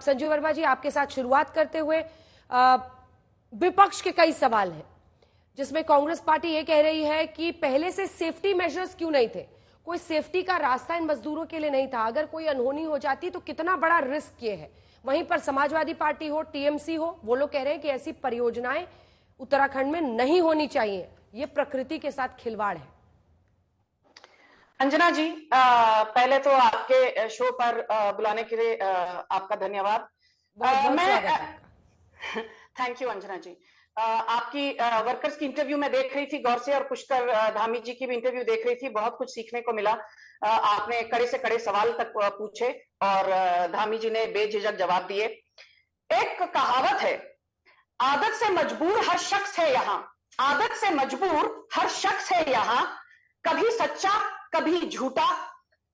संजू वर्मा जी, आपके साथ शुरुआत करते हुए विपक्ष के कई सवाल हैं, जिसमें कांग्रेस पार्टी ये कह रही है कि पहले से सेफ्टी मेजर्स क्यों नहीं थे, कोई सेफ्टी का रास्ता इन मजदूरों के लिए नहीं था, अगर कोई अनहोनी हो जाती तो कितना बड़ा रिस्क ये है। वहीं पर समाजवादी पार्टी हो, टीएमसी हो, वो लोग कह रहे हैं कि ऐसी परियोजनाएं उत्तराखंड में नहीं होनी चाहिए, ये प्रकृति के साथ खिलवाड़ है। अंजना जी, पहले तो आपके शो पर बुलाने के लिए आपका धन्यवाद। थैंक यू अंजना जी। आपकी वर्कर्स की इंटरव्यू में देख रही थी गौर से, और पुष्कर धामी जी की भी इंटरव्यू देख रही थी, बहुत कुछ सीखने को मिला। आपने कड़े से कड़े सवाल तक पूछे और धामी जी ने बेझिझक जवाब दिए। एक कहावत है, आदत से मजबूर हर शख्स है यहाँ, आदत से मजबूर हर शख्स है यहाँ, कभी सच्चा कभी झूठा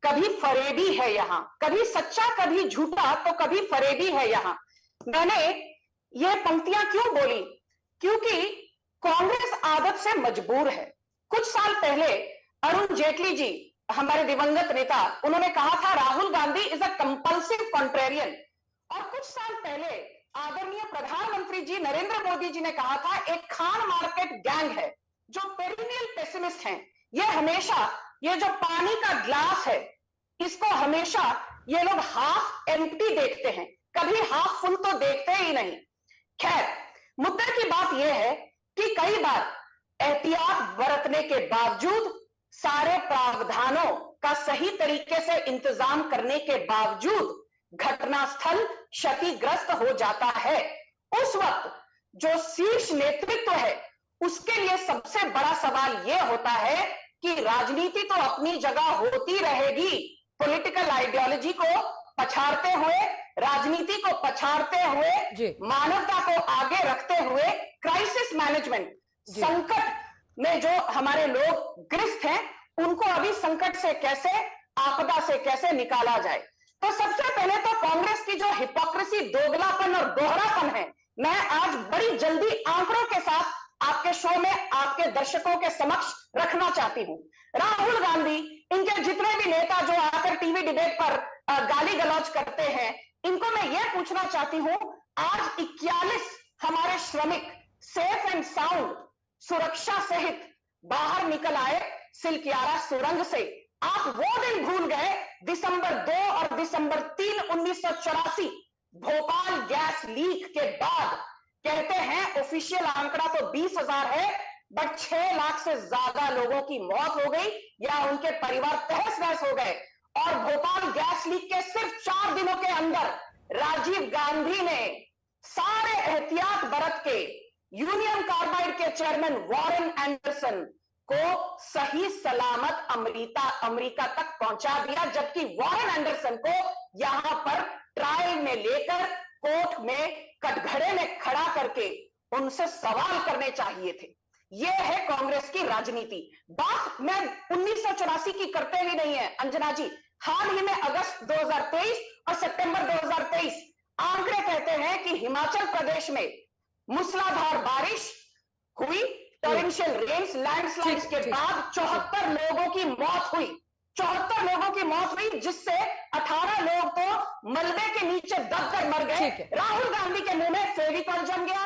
कभी फरेबी है यहाँ, कभी सच्चा कभी झूठा तो कभी फरेबी है यहाँ। मैंने ये पंक्तियां क्यों बोली? क्योंकि कांग्रेस आदत से मजबूर है। कुछ साल पहले अरुण जेटली जी, हमारे दिवंगत नेता, उन्होंने कहा था Rahul Gandhi is a compulsive contrarian. और कुछ साल पहले आदरणीय प्रधानमंत्री जी नरेंद्र मोदी जी ने कहा था एक खान मार्केट गैंग है जो पेरिनियल पेसिमिस्ट हैं। ये हमेशा ये जो पानी का ग्लास है, इसको हमेशा ये लोग हाफ एम्प्टी देखते हैं, कभी हाफ फुल तो देखते ही नहीं। खैर, मुद्दे की बात यह है कि कई बार एहतियात बरतने के बावजूद, सारे प्रावधानों का सही तरीके से इंतजाम करने के बावजूद घटनास्थल क्षतिग्रस्त हो जाता है। उस वक्त जो शीर्ष नेतृत्व है, उसके लिए सबसे बड़ा सवाल यह होता है कि राजनीति तो अपनी जगह होती रहेगी, पॉलिटिकल आइडियोलॉजी को पछाड़ते हुए, राजनीति को पछाड़ते हुए, मानवता को आगे रखते हुए क्राइसिस मैनेजमेंट, संकट में जो हमारे लोग ग्रस्त हैं, उनको अभी संकट से कैसे, आपदा से कैसे निकाला जाए। तो सबसे पहले तो कांग्रेस की जो हिपोक्रेसी, दोगलापन और दोहरापन है, मैं आज बड़ी जल्दी आंकड़ों के साथ आपके शो में आपके दर्शकों के समक्ष रखना चाहती हूं। राहुल गांधी, इनके जितने भी नेता जो आकर टीवी डिबेट पर गाली गलौज करते हैं, इनको मैं ये पूछना चाहती हूं, आज 41 हमारे श्रमिक सेफ एंड साउंड सुरक्षा सहित बाहर निकल आए सिलकियारा सुरंग से। आप वो दिन भूल गए, दिसंबर 2 और दिसंबर 3, 1984 भोपाल गैस लीक के बाद। कहते हैं ऑफिशियल आंकड़ा तो 20,000 है, बट 6 लाख से ज्यादा लोगों की मौत हो गई या उनके परिवार तहस नहस हो गए। और भोपाल गैस लीक के सिर्फ 4 दिनों के अंदर राजीव गांधी ने सारे एहतियात बरत के यूनियन कार्बाइड के चेयरमैन वॉरेन एंडरसन को सही सलामत अमेरिका तक पहुंचा दिया, जबकि वॉरेन एंडरसन को यहां पर ट्रायल में लेकर कोर्ट में कटघरे में खड़ा करके उनसे सवाल करने चाहिए थे। यह है कांग्रेस की राजनीति। बात मैं 1984 की करते ही नहीं है अंजना जी, हाल ही में अगस्त 2023 और सितंबर 2023 आंकड़े कहते हैं कि हिमाचल प्रदेश में मूसलाधार बारिश हुई, टॉरेंशियल रेन्स, लैंडस्लाइड्स के बाद 74 लोगों की मौत हुई। 74 लोगों की मौत हुई, जिससे 18 लोग तो मलबे के नीचे दबकर मर गए। राहुल गांधी के मुंह में फेविकॉल जम गया।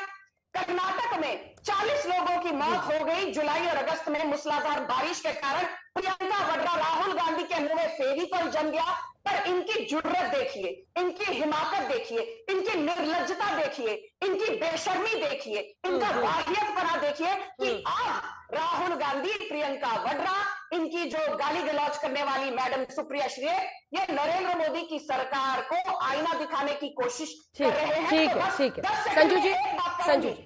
कर्नाटक में 40 लोगों की मौत हो गई जुलाई और अगस्त में मूसलाधार बारिश के कारण। प्रियंका वाड्रा, राहुल गांधी के मुंह में फेविकॉल जम गया। पर इनकी जुर्रत देखिए, इनकी हिमाकत देखिए, इनकी निर्लज्जता देखिए, इनकी बेशर्मी देखिए, इनका वाहियतपना देखिए कि आज राहुल गांधी, प्रियंका वाड्रा, इनकी जो गाली गलौज करने वाली मैडम सुप्रिया श्री, ये नरेंद्र मोदी की सरकार को आईना दिखाने की कोशिश कर रहे हैं। ठीक है संजू जी,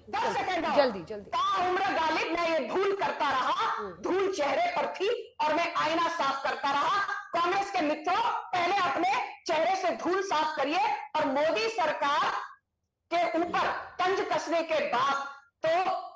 10 सेकंड जल्दी ताउम्र गालिब मैं ये धूल करता रहा, धूल चेहरे पर थी और मैं आईना साफ करता रहा। कांग्रेस के मित्रों, पहले अपने चेहरे से धूल साफ करिए और मोदी सरकार के ऊपर तंज कसने के बाद तो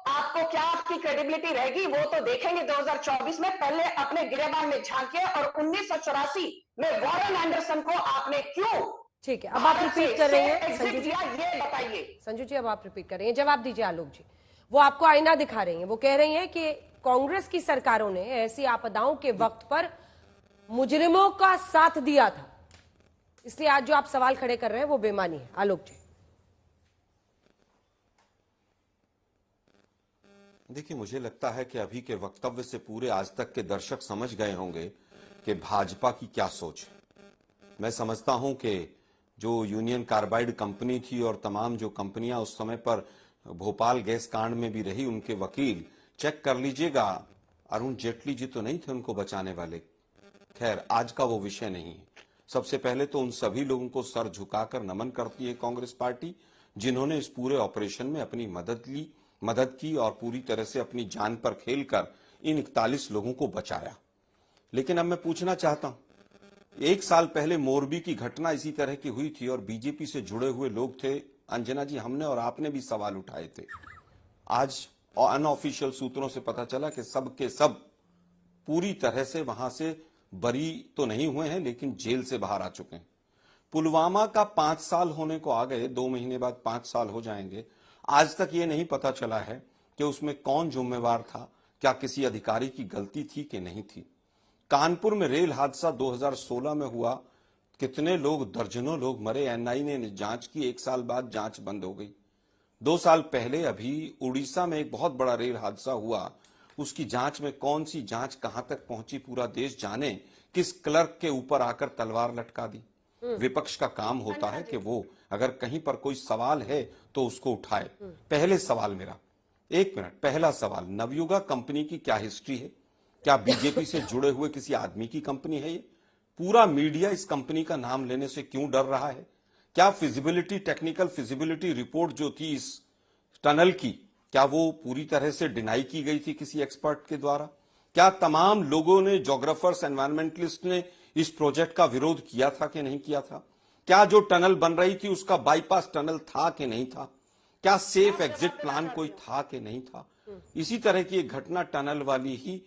आपको क्या आपकी क्रेडिबिलिटी रहेगी वो तो देखेंगे 2024 में। पहले अपने गिरेबान में झांकिए और 1984 में वॉरेन एंडरसन को आपने क्यों, ठीक है, अब आप रिपीट कर रहे हैं संजू जी, ये बताइए संजू जी, अब आप रिपीट कर रहे हैं, जवाब दीजिए आलोक जी। वो आपको आईना दिखा रही हैं, वो कह रही हैं कि कांग्रेस की सरकारों ने ऐसी आपदाओं के वक्त पर मुजरिमों का साथ दिया था। इसलिए आज जो आप सवाल खड़े कर रहे हैं वो बेमानी है। आलोक जी, देखिए, मुझे लगता है कि अभी के वक्तव्य से पूरे आज तक के दर्शक समझ गए होंगे कि भाजपा की क्या सोच है। मैं समझता हूं कि जो यूनियन कार्बाइड कंपनी थी और तमाम जो कंपनियां उस समय पर भोपाल गैस कांड में भी रही, उनके वकील चेक कर लीजिएगा, अरुण जेटली जी तो नहीं थे उनको बचाने वाले। खैर, आज का वो विषय नहीं है। सबसे पहले तो उन सभी लोगों को सर झुकाकर नमन करती है कांग्रेस पार्टी, जिन्होंने इस पूरे ऑपरेशन में अपनी मदद की और पूरी तरह से अपनी जान पर खेलकर इन 41 लोगों को बचाया। लेकिन अब मैं पूछना चाहता हूं, 1 साल पहले मोरबी की घटना इसी तरह की हुई थी और बीजेपी से जुड़े हुए लोग थे। अंजना जी, हमने और आपने भी सवाल उठाए थे। आज अनऑफिशियल सूत्रों से पता चला कि सब के सब पूरी तरह से वहां से बरी तो नहीं हुए हैं, लेकिन जेल से बाहर आ चुके हैं। पुलवामा का 5 साल होने को आ गए, 2 महीने बाद 5 साल हो जाएंगे। आज तक ये नहीं पता चला है कि उसमें कौन जिम्मेवार था, क्या किसी अधिकारी की गलती थी कि नहीं थी। कानपुर में रेल हादसा 2016 में हुआ, कितने लोग, दर्जनों लोग मरे। एनआई ने जांच की, 1 साल बाद जांच बंद हो गई। 2 साल पहले अभी उड़ीसा में एक बहुत बड़ा रेल हादसा हुआ, उसकी जांच में कौन सी जांच कहां तक पहुंची पूरा देश जाने, किस क्लर्क के ऊपर आकर तलवार लटका दी। विपक्ष का काम होता है कि वो अगर कहीं पर कोई सवाल है तो उसको उठाए। पहले सवाल मेरा, 1 मिनट, पहला सवाल, नवयुगा कंपनी की क्या हिस्ट्री है? क्या बीजेपी से जुड़े हुए किसी आदमी की कंपनी है ये? पूरा मीडिया इस कंपनी का नाम लेने से क्यों डर रहा है? क्या फिजिबिलिटी, टेक्निकल फिजिबिलिटी रिपोर्ट जो थी इस टनल की, क्या वो पूरी तरह से डिनाई की गई थी किसी एक्सपर्ट के द्वारा? क्या तमाम लोगों ने, जोग्राफर्स, एनवायरमेंटलिस्ट ने इस प्रोजेक्ट का विरोध किया था कि नहीं किया था? क्या जो टनल बन रही थी उसका बाईपास टनल था कि नहीं था? क्या सेफ एग्जिट प्लान कोई था कि नहीं था? इसी तरह की एक घटना टनल वाली ही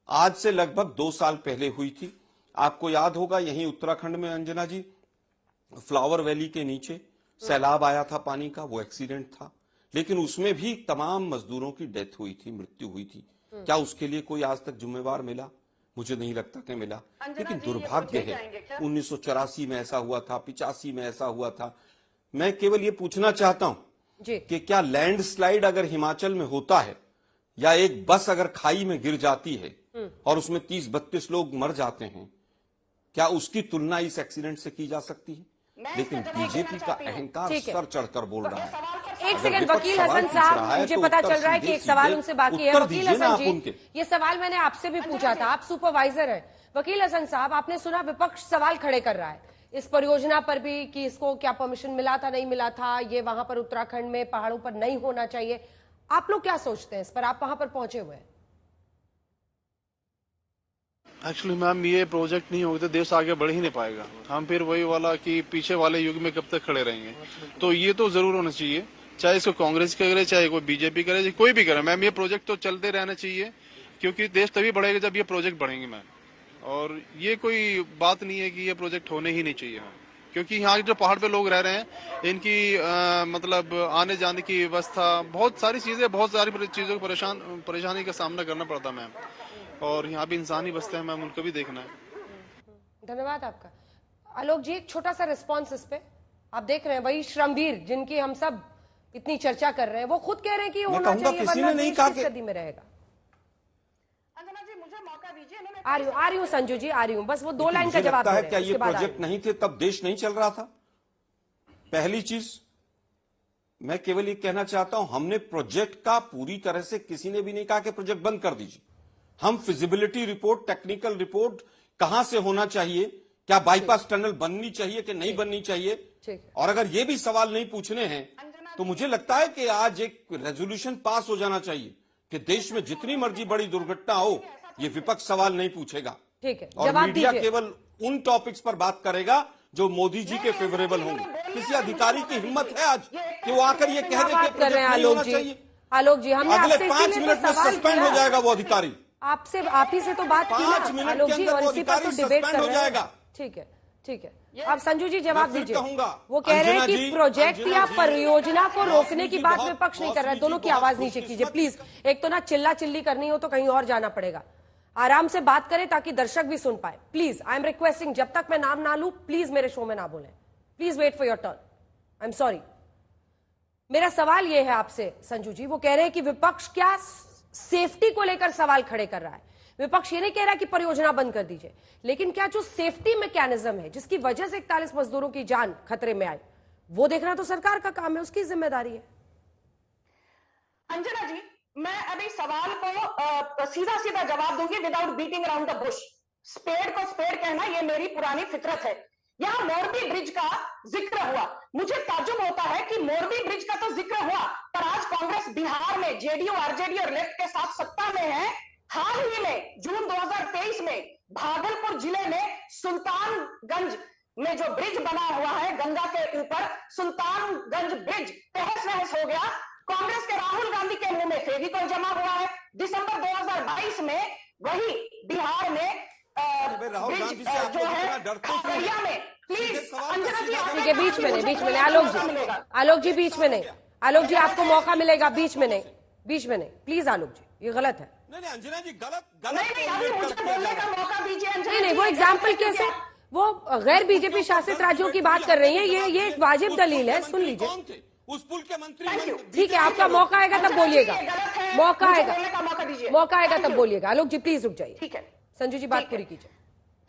आज से लगभग 2 साल पहले हुई थी। आपको याद होगा, यहीं उत्तराखंड में अंजना जी, फ्लावर वैली के नीचे सैलाब आया था पानी का, वो एक्सीडेंट था, लेकिन उसमें भी तमाम मजदूरों की डेथ हुई थी, मृत्यु हुई थी। क्या उसके लिए कोई आज तक जिम्मेवार मिला? मुझे नहीं लगता कि मिला। लेकिन दुर्भाग्य है, 1984 में ऐसा हुआ था, 85 में ऐसा हुआ था। मैं केवल ये पूछना चाहता हूं कि क्या लैंडस्लाइड अगर हिमाचल में होता है या एक बस अगर खाई में गिर जाती है और उसमें 30-32 लोग मर जाते हैं, क्या उसकी तुलना इस एक्सीडेंट से की जा सकती है? लेकिन बीजेपी का अहंकार सर चढ़कर बोल रहा है। एक सेकंड, वकील हसन साहब, मुझे पता चल रहा है कि एक सवाल उनसे बाकी है। वकील हसन जी, ये सवाल मैंने आपसे भी पूछा था, आप सुपरवाइजर हैं। वकील हसन साहब, आपने सुना विपक्ष सवाल खड़े कर रहा है इस परियोजना पर भी कि इसको क्या परमिशन मिला था, नहीं मिला था, ये वहां पर उत्तराखंड में पहाड़ों पर नहीं होना चाहिए। आप लोग क्या सोचते हैं इस पर? आप वहां पर पहुंचे हुए हैं। एक्चुअली मैम, ये प्रोजेक्ट नहीं होगा तो देश आगे बढ़ ही नहीं पाएगा। हम फिर वही वाला कि पीछे वाले युग में कब तक खड़े रहेंगे। तो ये तो जरूर होना चाहिए, चाहे इसको कांग्रेस करे, चाहे कोई बीजेपी करे, चाहे कोई भी करे मैम, ये प्रोजेक्ट तो चलते रहना चाहिए, क्योंकि देश तभी बढ़ेगा जब ये प्रोजेक्ट बढ़ेंगे मैम। और ये कोई बात नहीं है कि ये प्रोजेक्ट होने ही नहीं चाहिए मैम, क्योंकि यहाँ जो पहाड़ पे लोग रह रहे हैं, इनकी मतलब आने जाने की व्यवस्था, बहुत सारी चीजें, बहुत सारी चीजों को परेशानी का सामना करना पड़ता मैम। और यहाँ भी इंसान ही बसते हैं मैम, उनको भी देखना है। धन्यवाद आपका। आलोक जी, एक छोटा सा रिस्पॉन्स इस पे। आप देख रहे हैं वही श्रमवीर जिनकी हम सब इतनी चर्चा कर रहे हैं, वो खुद कह रहे हैं कि होना चाहिए, वरना देश किस सदी में रहेगा। अंजना जी, मुझे मौका दीजिए ना, आ रही हूँ संजू जी, आ रही हूँ, बस वो 2 लाइन का जवाब दे रहे हैं। क्या ये प्रोजेक्ट नहीं थे तब देश नहीं चल रहा था? पहली चीज मैं केवल ये कहना चाहता हूं, हमने प्रोजेक्ट का पूरी तरह से किसी ने भी नहीं कहा कि प्रोजेक्ट बंद कर दीजिए। हम फिजिबिलिटी रिपोर्ट, टेक्निकल रिपोर्ट, कहां से होना चाहिए, क्या बाईपास टनल बननी चाहिए कि नहीं बननी चाहिए, और अगर ये भी सवाल नहीं पूछने हैं तो मुझे लगता है कि आज एक रेजोल्यूशन पास हो जाना चाहिए कि देश में जितनी मर्जी बड़ी दुर्घटना हो, ये विपक्ष सवाल नहीं पूछेगा। ठीक है, और मीडिया केवल उन टॉपिक्स पर बात करेगा जो मोदी जी के फेवरेबल होंगे। किसी अधिकारी की हिम्मत है आज कि वो आकर ये कह दे कि प्रोजेक्ट नहीं होना चाहिए? आलोक जी, हमने अगले 5 मिनट में सस्पेंड हो जाएगा वो अधिकारी। आपसे, आप ही से तो बात की ना आलोक जी, और इसी पर तो डिबेट कर रहे हैं। ठीक है, ठीक है। अब संजू जी जवाब दीजिए। वो कह रहे हैं कि प्रोजेक्ट या परियोजना को रोकने की बात विपक्ष नहीं कर रहा है। दोनों की आवाज नीचे कीजिए प्लीज। एक तो ना चिल्ला चिल्ली करनी हो तो कहीं और जाना पड़ेगा। आराम से बात करें ताकि दर्शक भी सुन पाए। प्लीज, आई एम रिक्वेस्टिंग, जब तक मैं नाम ना लूं प्लीज मेरे शो में ना बोलें। Please wait for your turn. I am sorry. मेरा सवाल यह है आपसे संजू जी, वो कह रहे हैं कि विपक्ष क्या सेफ्टी को लेकर सवाल खड़े कर रहा है। विपक्ष ये नहीं कह रहा कि परियोजना बंद कर दीजिए, लेकिन क्या जो सेफ्टी मैकेनिज्म है जिसकी वजह से 41 मजदूरों की जान खतरे में आई, वो देखना तो सरकार का काम है, उसकी जिम्मेदारी है। अंजना जी, मैं अभी सवाल को सीधा सीधा जवाब दूंगी without beating around the bush. Spade को स्पेड कहना ये मेरी पुरानी फितरत है। यहां मोरबी ब्रिज का जिक्र हुआ, मुझे ताज्जुब होता है कि मोरबी ब्रिज का तो जिक्र हुआ, पर आज कांग्रेस बिहार में जेडीयू, आरजेडी और लेफ्ट के साथ सत्ता में है। हाल ही में जून 2023 में भागलपुर जिले में सुल्तानगंज में जो ब्रिज बना हुआ है गंगा के ऊपर, सुल्तानगंज ब्रिज तहस नहस हो गया। कांग्रेस के राहुल गांधी के मुंह में फेविकॉल जमा हुआ है। दिसंबर 2022 में वही बिहार में राहुल गांधी से आप जो है डरते क्यों खगड़िया में, प्लीज अंजना जी, ठीक है, बीच में नहीं, आलोक जी बीच में नहीं, आलोक जी आपको मौका मिलेगा, बीच में नहीं, प्लीज आलोक जी, ये गलत है। नहीं अंजना जी, गलत नहीं, अभी मुझे बोलने का मौका दीजिए अंजना नहीं, जी। वो एग्जाम्पल कैसे, वो गैर बीजेपी शासित राज्यों की बात कर रही है, ये एक वाजिब दलील है, सुन लीजिए। कौन थे उस पुल के मंत्री? ठीक है, आपका मौका आएगा तब बोलिएगा, मौका दीजिए, मौका आएगा तब बोलिएगा। आलोक जी प्लीज रुक जाइए, ठीक है संजू जी बात पूरी कीजिए।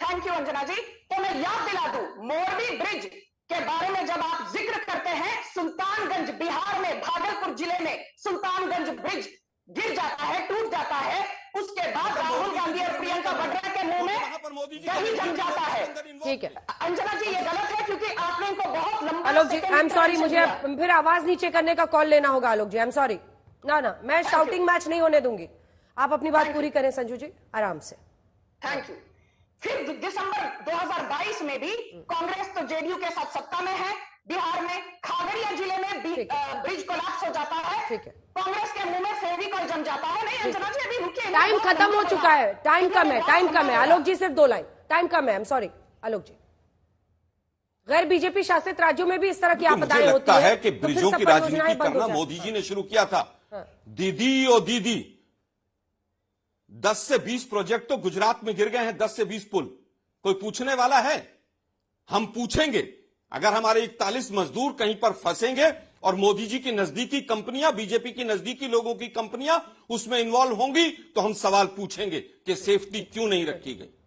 थैंक यू अंजना जी। तो मैं याद दिला दूं, मोरबी ब्रिज के बारे में जब आप जिक्र करते हैं, सुल्तानगंज बिहार में, भागलपुर जिले में सुल्तानगंज ब्रिज गिर जाता है, टूट जाता है, उसके बाद राहुल गांधी और प्रियंका वाड्रा के मुंह में दही जम जाता है। ठीक है अंजना जी, ये गलत है क्योंकि आपने इनको बहुत लंबा। आलोक जी आई एम सॉरी, मुझे फिर आवाज नीचे करने का कॉल लेना होगा। आलोक जी आई एम सॉरी, ना मैं शाउटिंग मैच नहीं होने दूंगी। आप अपनी बात पूरी करें संजू जी, आराम से। Thank you. फिर दिसंबर 2022 में भी कांग्रेस तो जेडीयू के साथ सत्ता में है बिहार में, खगड़िया जिले में ब्रिज कोलैप्स हो जाता है। ठीक है, कांग्रेस के मुंह में फेविकॉल जम जाता है। नहीं अंजना जी, अभी रुकिए, टाइम खत्म हो चुका है, टाइम कम है। आलोक जी सिर्फ 2 लाइन, टाइम कम है। आई एम सॉरी आलोक जी, गैर बीजेपी शासित राज्यों में भी इस तरह की आपदाएं होती है। लगता है कि ब्रिजों की राजनीति करना मोदी जी ने शुरू किया था। दीदी ओ दीदी, 10 से 20 प्रोजेक्ट तो गुजरात में गिर गए हैं, 10 से 20 पुल। कोई पूछने वाला है? हम पूछेंगे। अगर हमारे 41 मजदूर कहीं पर फंसेंगे और मोदी जी की नजदीकी कंपनियां, बीजेपी की नजदीकी लोगों की कंपनियां उसमें इन्वॉल्व होंगी, तो हम सवाल पूछेंगे कि सेफ्टी क्यों नहीं रखी गई।